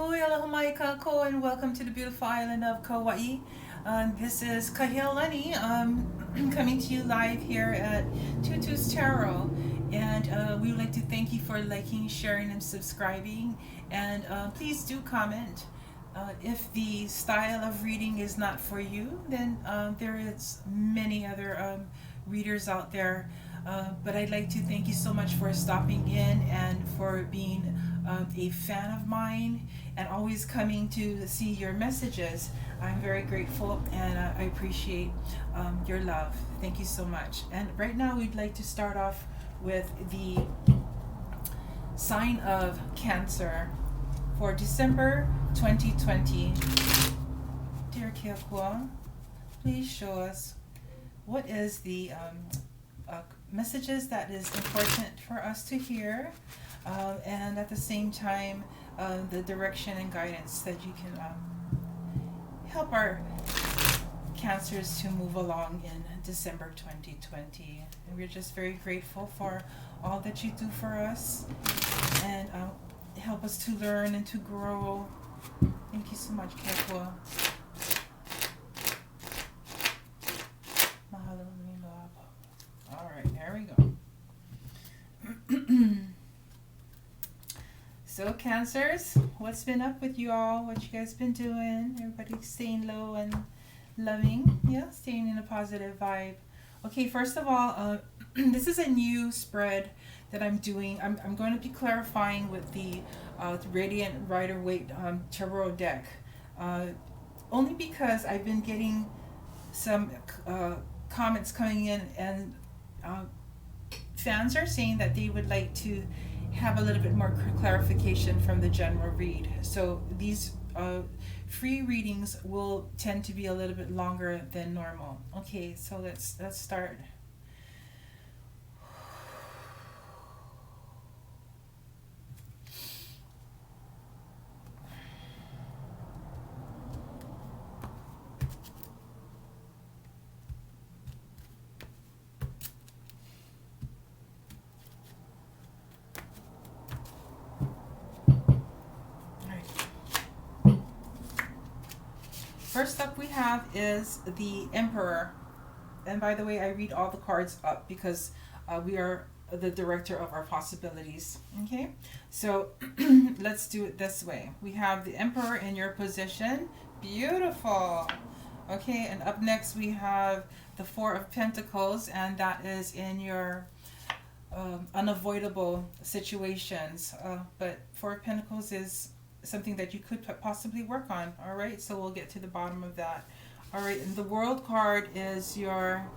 Hoi aloha mai kako and welcome to the beautiful island of Kauai. This is Kahealani coming to you live here at TutusTaro. And we would like to thank you for liking, sharing, and subscribing. And please do comment. If the style of reading is not for you, then there is many other readers out there. But I'd like to thank you so much for stopping in and for being a fan of mine and always coming to see your messages. I'm very grateful and I appreciate your love. Thank you so much. And right now we'd like to start off with the sign of Cancer for December 2020. Dear KAPAA, please show us what is the messages that is important for us to hear, and at the same time the direction and guidance that you can help our Cancers to move along in December 2020. And we're just very grateful for all that you do for us and help us to learn and to grow. Thank you so much, KAPAA. Mahalo. All right, there we go. So Cancers, what's been up with you all? What you guys been doing? Everybody staying low and loving? Yeah, staying in a positive vibe. Okay, first of all, this is a new spread that I'm doing. I'm going to be clarifying with the Radiant Rider-Waite Tarot deck. Only because I've been getting some comments coming in, and fans are saying that they would like to have a little bit more clarification from the general read. So these free readings will tend to be a little bit longer than normal. Okay, so let's start. First up we have is the Emperor. And by the way, I read all the cards up because we are the director of our possibilities. Okay, so let's do it this way. We have the Emperor in your position. Beautiful. Okay, and up next we have the Four of Pentacles, and that is in your unavoidable situations. But Four of Pentacles is something that you could possibly work on. All right, so we'll get to the bottom of that. All right, and the World card is your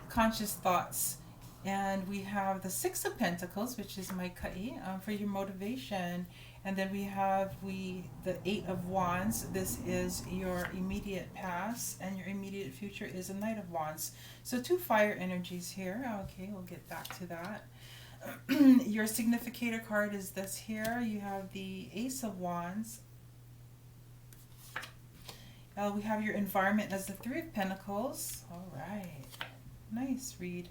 conscious thoughts, and we have the Six of Pentacles, which is my kai, for your motivation. And then we have the Eight of Wands. This is your immediate past, and your immediate future is a Knight of Wands. So two fire energies here. Okay, we'll get back to that. Your significator card is this here. You have the Ace of Wands. We have your environment as the Three of Pentacles. All right, nice read.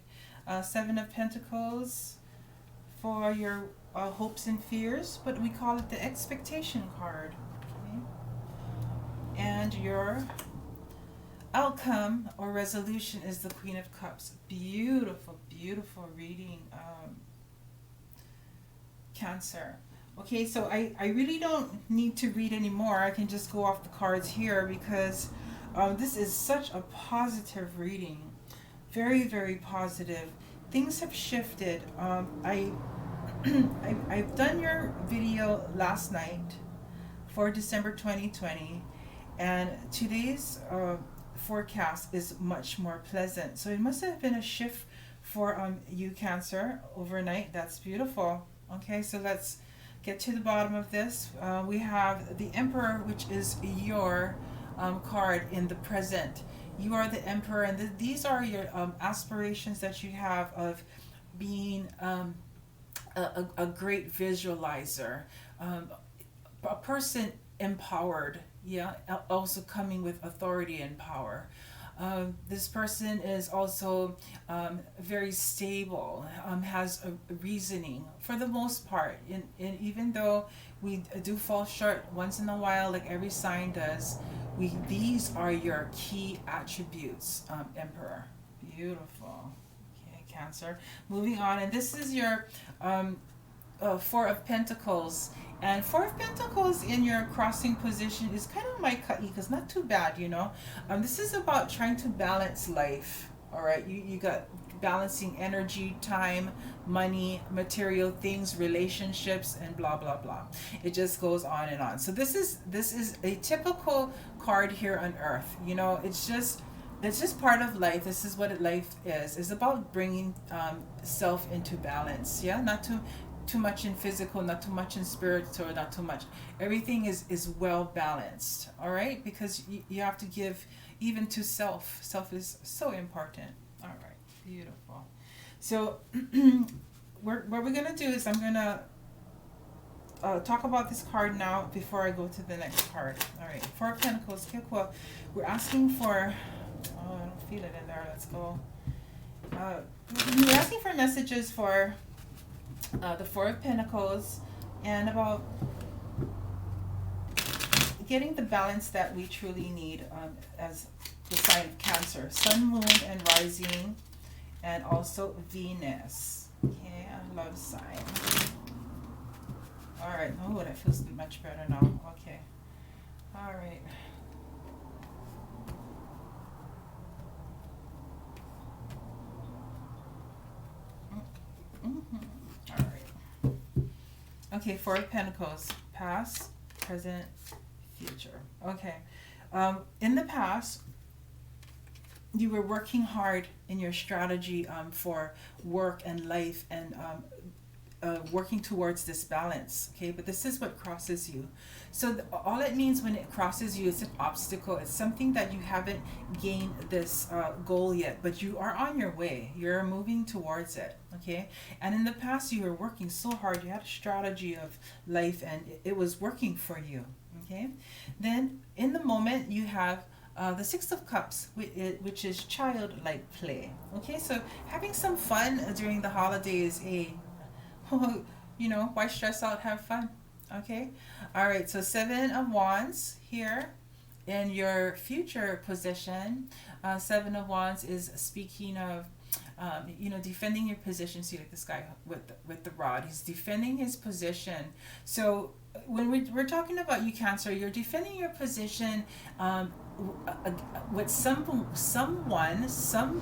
Seven of Pentacles for your hopes and fears, but we call it the expectation card. Okay. And your outcome or resolution is the Queen of Cups. Beautiful, beautiful reading, Cancer. Okay, so I really don't need to read anymore. I can just go off the cards here because this is such a positive reading. Very, very positive. Things have shifted. I've done your video last night for December 2020, and today's forecast is much more pleasant. So it must have been a shift for you, Cancer, overnight. That's beautiful. Okay, so let's get to the bottom of this. We have the Emperor, which is your card in the present. You are the Emperor, and these are your aspirations that you have of being a great visualizer, a person empowered, yeah, also coming with authority and power. This person is also very stable, has a reasoning for the most part. In even though we do fall short once in a while, like every sign does, these are your key attributes, Emperor. Beautiful. Okay, Cancer. Moving on, and this is your Four of Pentacles. And Four of Pentacles in your crossing position is kind of my ka'i, because not too bad, you know. This is about trying to balance life. All right, you got balancing energy, time, money, material things, relationships, and blah blah blah. It just goes on and on. So this is a typical card here on Earth. You know, it's just part of life. This is what life is. It's about bringing self into balance. Yeah, not too much in physical, not too much in spiritual, not too much. Everything is well balanced. All right, because you have to give even to self. Self is so important. All right, beautiful. So what we're gonna do is I'm gonna talk about this card now before I go to the next card. All right, Four of Pentacles, KAPAA. We're asking for. Oh, I don't feel it in there. Let's go. We're asking for messages for the Four of Pentacles and about getting the balance that we truly need as the sign of Cancer, Sun, Moon, and Rising, and also Venus. Okay, I love sign. All right. Oh, that feels much better now. Okay. All right. All right. Okay, Four of Pentacles, past, present, future. Okay. In the past, you were working hard in your strategy for work and life and working towards this balance. Okay, but this is what crosses you. So all it means when it crosses you is an obstacle. It's something that you haven't gained this goal yet, but you are on your way. You're moving towards it. Okay, and in the past you were working so hard. You had a strategy of life and it was working for you. Okay, then in the moment you have the Six of Cups, which is childlike play. Okay, so having some fun during the holidays, you know, why stress out, have fun. Okay, all right, so Seven of Wands here in your future position. Seven of Wands is speaking of you know, defending your position. See, like this guy with the rod, he's defending his position. So when we're talking about you, Cancer, you're defending your position with someone, some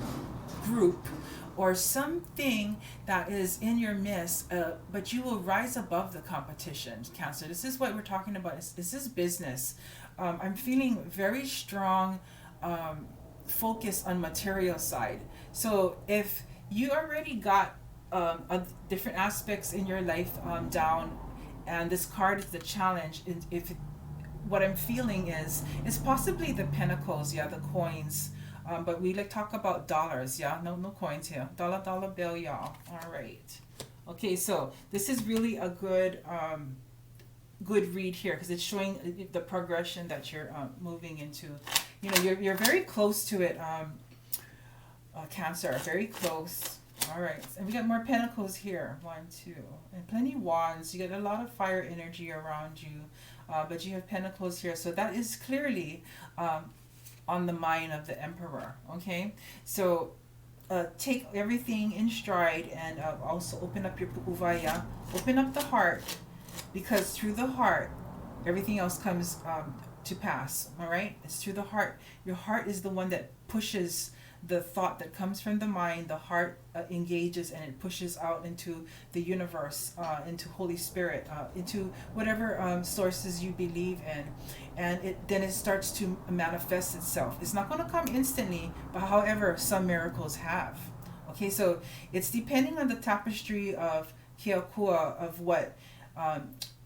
group, or something that is in your midst, but you will rise above the competition, Cancer. This is what we're talking about. This is business. I'm feeling very strong focus on material side. So if you already got different aspects in your life down, and this card is the challenge, if what I'm feeling is possibly the pentacles, yeah, the coins. But we like talk about dollars, yeah, no coins here. Dollar bill, y'all. All right. Okay, so this is really a good read here because it's showing the progression that you're moving into. You know, you're very close to it, Cancer. Very close. All right, and we got more pentacles here. 1, 2, and plenty of wands. You got a lot of fire energy around you, but you have pentacles here, so that is clearly on the mind of the Emperor. Okay, so take everything in stride and also open up your pu'uvaya, open up the heart, because through the heart everything else comes to pass. All right, it's through the heart. Your heart is the one that pushes the thought that comes from the mind. The heart engages and it pushes out into the universe, into Holy Spirit, into whatever sources you believe in, and then it starts to manifest itself. It's not going to come instantly, but however, some miracles have. Okay, so it's depending on the tapestry of Keakua, of what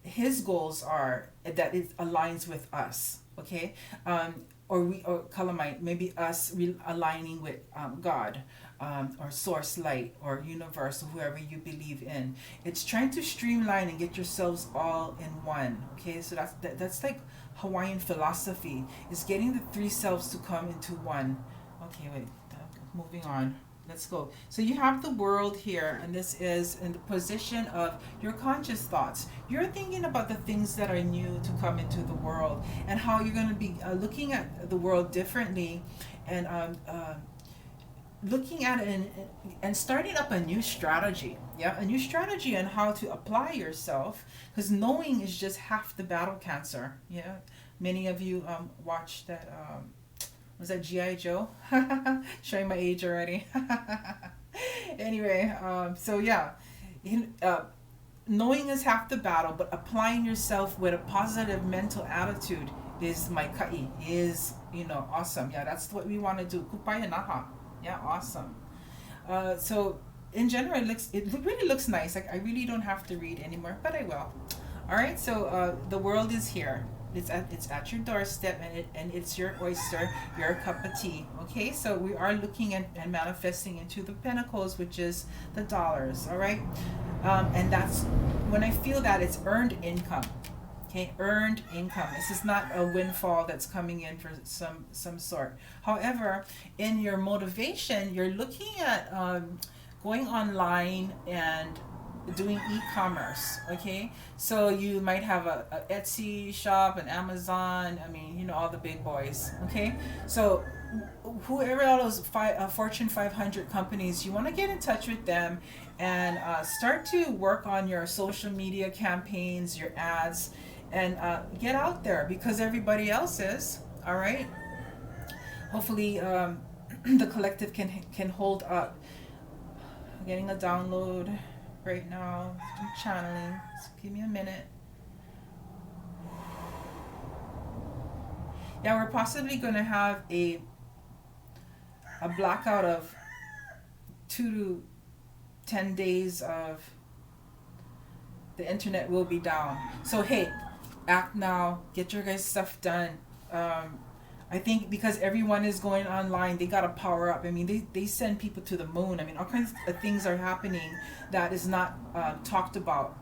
his goals are, that it aligns with us. Okay, or Kalamite, maybe us aligning with God, or source light, or universe, or whoever you believe in. It's trying to streamline and get yourselves all in one. Okay, so that's like Hawaiian philosophy, is getting the three selves to come into one. Okay, wait. Moving on. Let's go. So you have the world here, and this is in the position of your conscious thoughts. You're thinking about the things that are new to come into the world, and how you're going to be looking at the world differently, and looking at it and starting up a new strategy. Yeah, a new strategy on how to apply yourself, because knowing is just half the battle, Cancer. Yeah, many of you watched that. Was that G.I. Joe? Showing my age already. Anyway, so yeah, knowing is half the battle, but applying yourself with a positive mental attitude is my ka'i, is, awesome. Yeah, that's what we want to do. Kupaya naha. Yeah, awesome. So in general, it really looks nice. Like, I really don't have to read anymore, but I will. All right, so the world is here. It's at your doorstep, and it's your oyster, your cup of tea. Okay, so we are looking at and manifesting into the pentacles, which is the dollars. All right, and that's when I feel that it's earned income. Okay, earned income. This is not a windfall that's coming in for some sort. However, in your motivation, you're looking at going online and doing e-commerce. Okay, so you might have a Etsy shop, an Amazon. I mean, all the big boys. Okay, so whoever all those Fortune 500 companies, you want to get in touch with them and start to work on your social media campaigns, your ads, and get out there, because everybody else is. All right, hopefully the collective can hold up. I'm getting a download right now. I'm channeling. So give me a minute. Yeah, we're possibly going to have a blackout of 2 to 10 days of the internet will be down. So hey, act now. Get your guys' stuff done. I think because everyone is going online, they got to power up. I mean, they send people to the moon. I mean, all kinds of things are happening that is not talked about,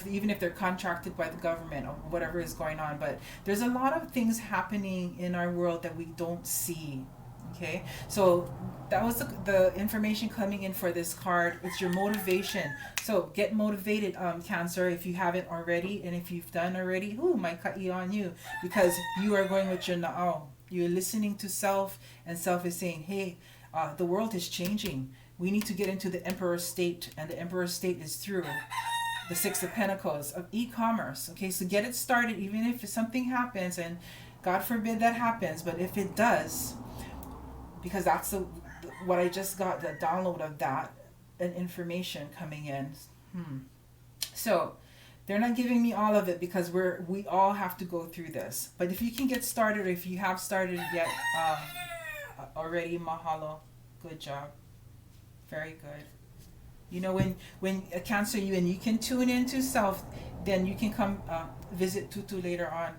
even if they're contracted by the government or whatever is going on. But there's a lot of things happening in our world that we don't see. Okay, so that was the information coming in for this card. It's your motivation. So get motivated, Cancer, if you haven't already, and if you've done already, my ka'i on you, because you are going with your na'au. You're listening to self, and self is saying, hey, the world is changing. We need to get into the Emperor's state, and the Emperor's state is through the Six of Pentacles of e-commerce. Okay, so get it started, even if something happens, and God forbid that happens, but if it does, because that's what I just got, the download of that and information coming in. So they're not giving me all of it, because we all have to go through this. But if you can get started, or if you have started yet already, mahalo, good job, very good. When a Cancer and you can tune into self, then you can come visit Tutu later on.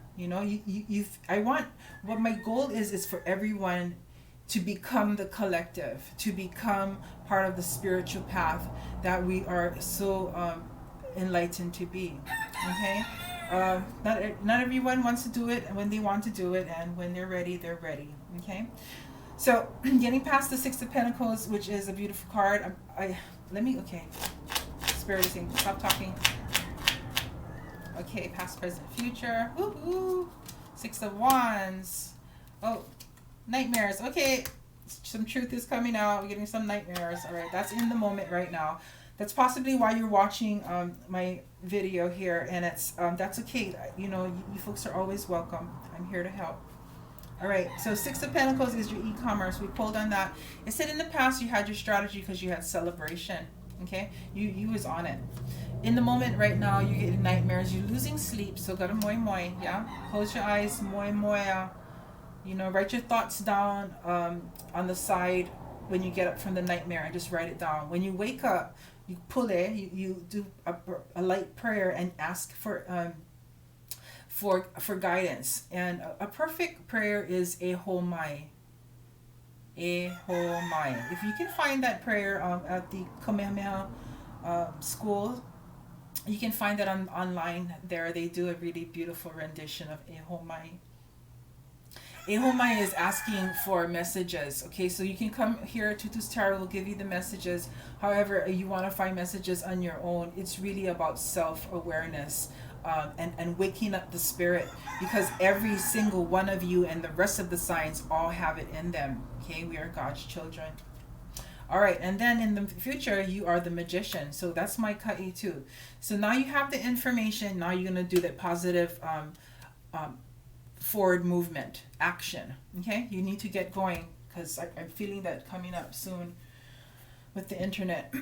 What my goal is for everyone to become the collective, to become part of the spiritual path that we are so enlightened to be. Okay, not everyone wants to do it when they want to do it, and when they're ready, they're ready. Okay, so getting past the Six of Pentacles, which is a beautiful card. Spirit is saying stop talking. Okay, past, present, future. Woohoo! Six of Wands. Oh, nightmares. Okay, some truth is coming out. We're getting some nightmares. All right, that's in the moment right now. That's possibly why you're watching my video here, and it's that's okay. You folks are always welcome. I'm here to help. All right, so Six of Pentacles is your e-commerce. We pulled on that. It said in the past you had your strategy because you had celebration. Okay, you was on it. In the moment right now, you're getting nightmares. You're losing sleep, so gotta moi moi. Yeah, close your eyes, moi moi. Write your thoughts down on the side when you get up from the nightmare, and just write it down. When you wake up, you pull it, you do a light prayer and ask for guidance. And a perfect prayer is e ho mai. E ho mai. If you can find that prayer at the Kamehameha school, you can find that online there. They do a really beautiful rendition of e ho mai. Ehomai is asking for messages. Okay, so you can come here. TutusTaro will give you the messages. However, you want to find messages on your own. It's really about self-awareness, and waking up the spirit, because every single one of you and the rest of the signs all have it in them. Okay, we are God's children. All right, and then in the future, you are the magician. So that's my ka'i too. So now you have the information. Now you're going to do that positive forward movement, action. Okay, you need to get going, because I'm feeling that coming up soon with the internet.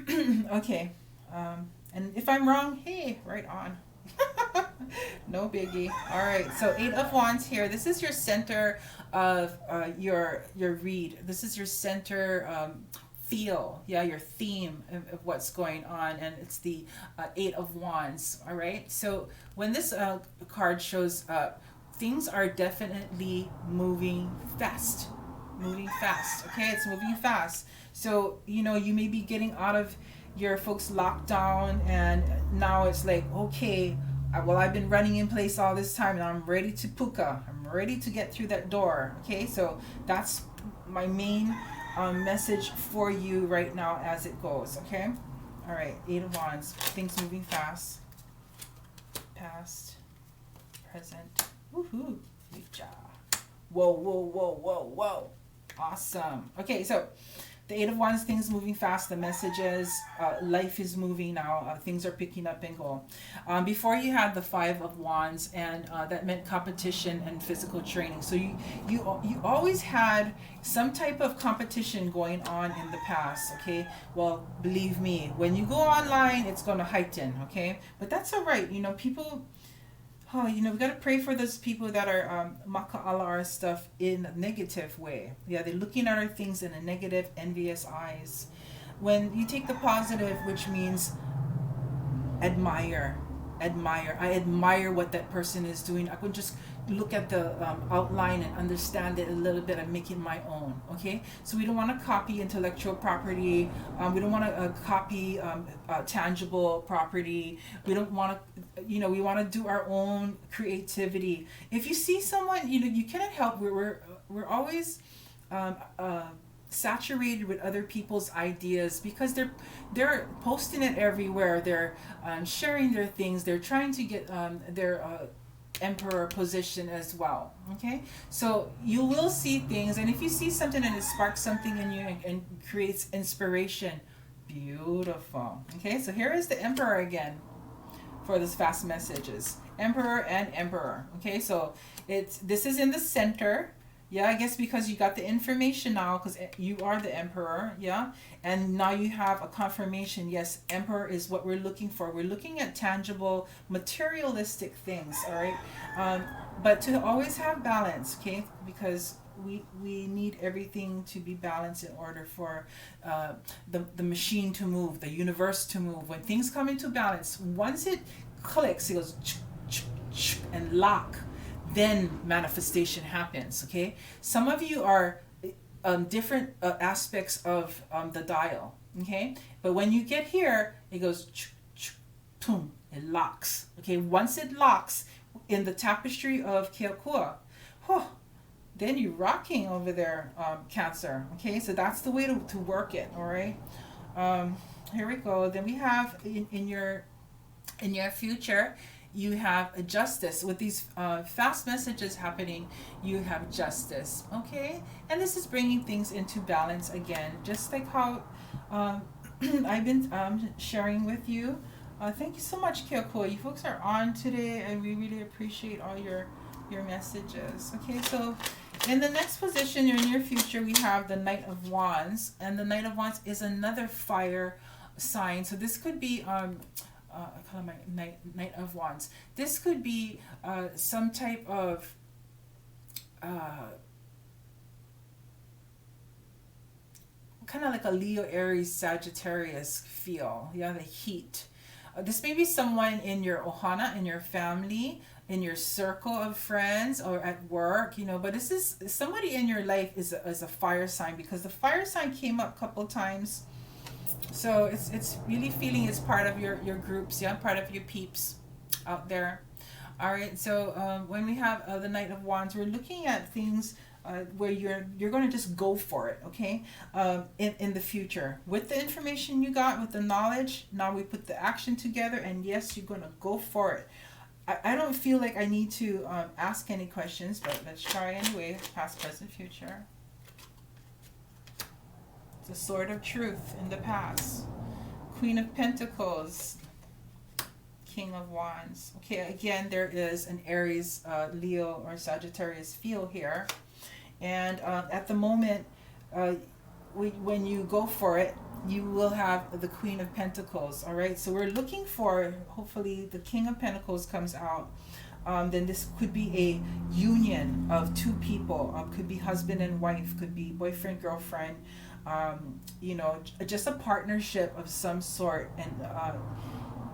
Okay, and if I'm wrong, hey, right on. No biggie. All right, so 8 of Wands here. This is your center of your read. This is your center feel, yeah, your theme of what's going on, and it's the 8 of Wands. All right, so when this card shows up, things are definitely moving fast. Okay, it's moving fast. So you know, you may be getting out of your folks lockdown, and now it's like, okay, well, I've been running in place all this time, and I'm ready to puka. I'm ready to get through that door. Okay, so that's my main message for you right now as it goes. Okay, all right, 8 of Wands, things moving fast, past, present. Woohoo! Good job. Whoa, whoa, whoa, whoa, whoa. Awesome. Okay, so the 8 of Wands, things moving fast. The messages, life is moving now. Things are picking up and go. Before you had the 5 of Wands, and that meant competition and physical training. So you always had some type of competition going on in the past. Okay. Well, believe me, when you go online, it's going to heighten. Okay, but that's all right. You know, people. Oh, you know, we got to pray for those people that are maka'ala our stuff in a negative way. Yeah, they're looking at our things in a negative, envious eyes. When you take the positive, which means admire. I admire what that person is doing. I could just look at the outline and understand it a little bit and make it my own. Okay, so we don't want to copy intellectual property. We don't want to copy tangible property. We don't want to, you know, we want to do our own creativity. If you see someone, you know, you cannot help. We're always saturated with other people's ideas, because they're posting it everywhere. They're sharing their things. They're trying to get their emperor position as well. Okay, so you will see things, and if you see something and it sparks something in you and creates inspiration, beautiful. Okay, so here is the emperor again for this fast messages, emperor and emperor. Okay, so this is in the center. Yeah, I guess because you got the information now, because you are the emperor, yeah? And now you have a confirmation. Yes, emperor is what we're looking for. We're looking at tangible, materialistic things, all right? But to always have balance, okay? Because we need everything to be balanced in order for the machine to move, the universe to move. When things come into balance, once it clicks, it goes and lock, then manifestation happens. Okay, some of you are different aspects of the dial. Okay, but when you get here, it goes tum, it locks. Okay, once it locks in the tapestry of Keakua, then you're rocking over there, Cancer. Okay, so that's the way to work it. All right, here we go. Then we have in your future, you have a justice. With these fast messages happening, you have justice. Okay, and this is bringing things into balance again, just like how I've been sharing with you. Thank you so much, Kyoko. You folks are on today, and we really appreciate all your messages. Okay, so in the next position, in your future, we have the Knight of Wands, and the Knight of Wands is another fire sign. So this could be I call it my Knight of Wands. This could be some type of kind of like a Leo, Aries, Sagittarius feel. Yeah, the heat. This may be someone in your ohana, in your family, in your circle of friends, or at work, you know. But this is somebody in your life is a fire sign, because the fire sign came up a couple times. So it's really feeling it's part of your groups, yeah, part of your peeps out there. All right, so when we have the Knight of Wands, we're looking at things where you're going to just go for it, okay? In the future, with the information you got, with the knowledge, now we put the action together, and yes, you're going to go for it. I don't feel like I need to ask any questions, but let's try anyway. Past, present, future. The Sword of Truth in the past. Queen of Pentacles. King of Wands. Okay, again, there is an Aries, Leo, or Sagittarius feel here. And at the moment, when you go for it, you will have the Queen of Pentacles. All right, so we're looking for, hopefully, the King of Pentacles comes out. Then this could be a union of two people. Could be husband and wife. Could be boyfriend, girlfriend. You know, just a partnership of some sort. And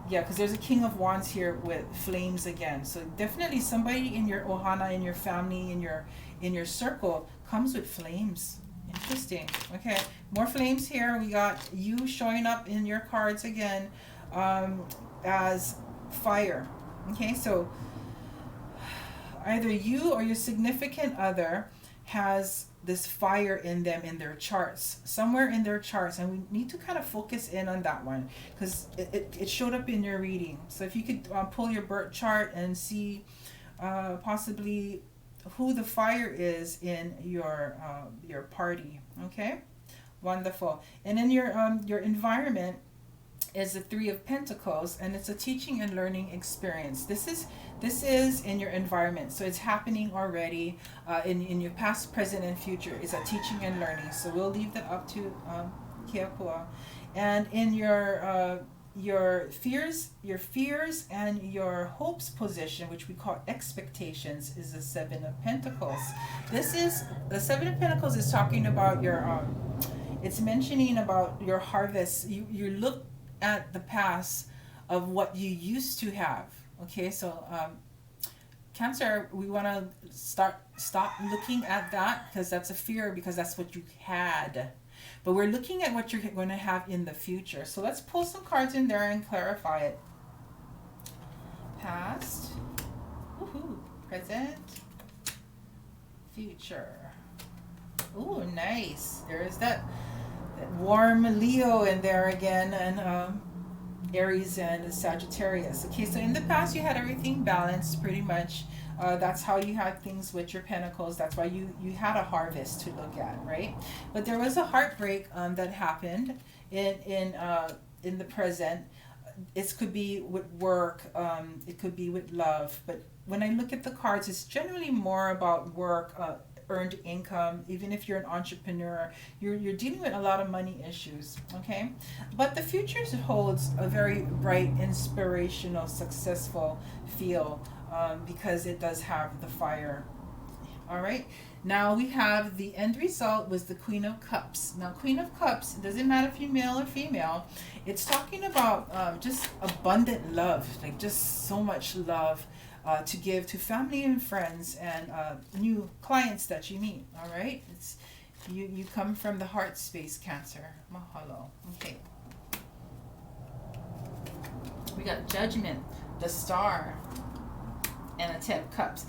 yeah, because there's a King of Wands here with flames again. So definitely somebody in your ohana, in your family, in your circle comes with flames. Interesting. Okay, more flames here. We got you showing up in your cards again as fire. Okay, so either you or your significant other has this fire in them, in their charts, somewhere in their charts, and we need to kind of focus in on that one because it showed up in your reading. So if you could pull your birth chart and see possibly who the fire is in your party. Okay, wonderful. And then your environment is the Three of Pentacles, and it's a teaching and learning experience. This is in your environment, so it's happening already in your past, present, and future. Is a teaching and learning. So we'll leave that up to KAPAA. And in your fears and your hopes position, which we call expectations, is the Seven of Pentacles. This is the Seven of Pentacles is talking about your it's mentioning about your harvest. You look at the past of what you used to have. Okay, so Cancer, we want to stop looking at that because that's a fear, because that's what you had. But we're looking at what you're going to have in the future. So let's pull some cards in there and clarify it. Past, woohoo, present, future. Ooh, nice. There is that warm Leo in there again, and Aries and Sagittarius. Okay, so in the past you had everything balanced pretty much. That's how you had things with your pentacles. That's why you had a harvest to look at, right? But there was a heartbreak that happened in the present. It could be with work, it could be with love. But when I look at the cards, it's generally more about work, earned income. Even if you're an entrepreneur, you're dealing with a lot of money issues. Okay, but the future holds a very bright, inspirational, successful feel, because it does have the fire. All right, now we have the end result was the Queen of Cups. Now Queen of Cups, it doesn't matter if you're male or female, it's talking about just abundant love, like just so much love to give to family and friends and new clients that you meet. All right, it's you come from the heart space, Cancer. Mahalo. Okay, we got Judgment, the Star, and a Ten of Cups.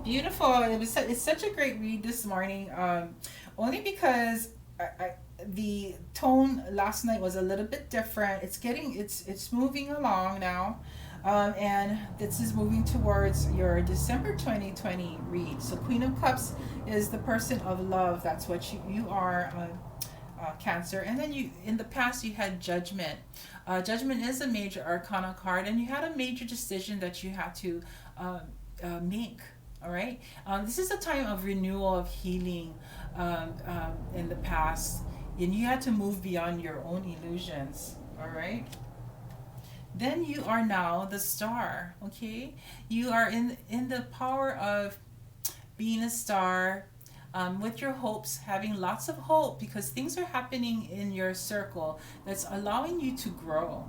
Beautiful. It's such a great read this morning. Only because the tone last night was a little bit different. It's moving along now. And this is moving towards your December 2020 read. So Queen of Cups is the person of love. That's what you are, Cancer. And then in the past you had Judgment. Judgment is a major arcana card, and you had a major decision that you had to make. All right. This is a time of renewal, of healing in the past, and you had to move beyond your own illusions. All right. Then you are now the Star. Okay, you are in the power of being a star, with your hopes, having lots of hope, because things are happening in your circle that's allowing you to grow.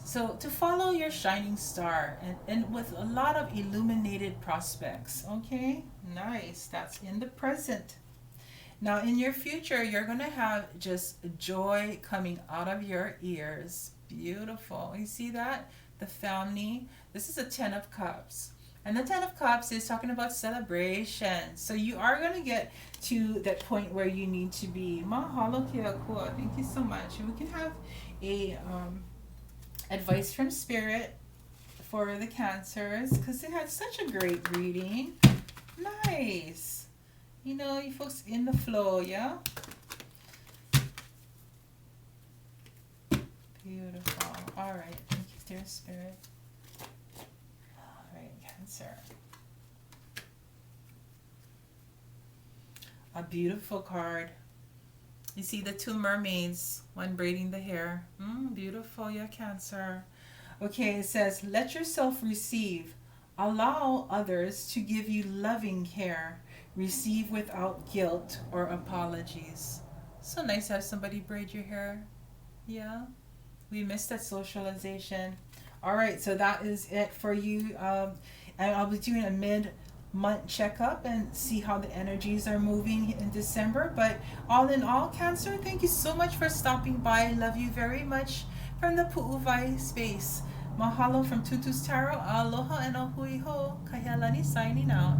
So to follow your shining star, and with a lot of illuminated prospects. Okay, nice. That's in the present. Now in your future, you're going to have just joy coming out of your ears. Beautiful. You see that? The family, This is a 10 of Cups. And the 10 of Cups is talking about celebration. So you are going to get to that point where you need to be. Mahalo kia kua. Thank you so much. And we can have a advice from Spirit for the Cancers because they had such a great reading. Nice. You know, you folks in the flow, yeah? Beautiful. All right. Thank you, dear Spirit. All right, Cancer. A beautiful card. You see the two mermaids, one braiding the hair. Beautiful, yeah, Cancer. Okay, it says, let yourself receive. Allow others to give you loving care. Receive without guilt or apologies. So nice to have somebody braid your hair. Yeah, we missed that socialization. All right, so that is it for you. And I'll be doing a mid-month checkup and see how the energies are moving in December. But all in all, Cancer, thank you so much for stopping by. Love you very much from the Pu'uwai space. Mahalo from TutusTaro. Aloha and a hui ho. Kahealani signing out.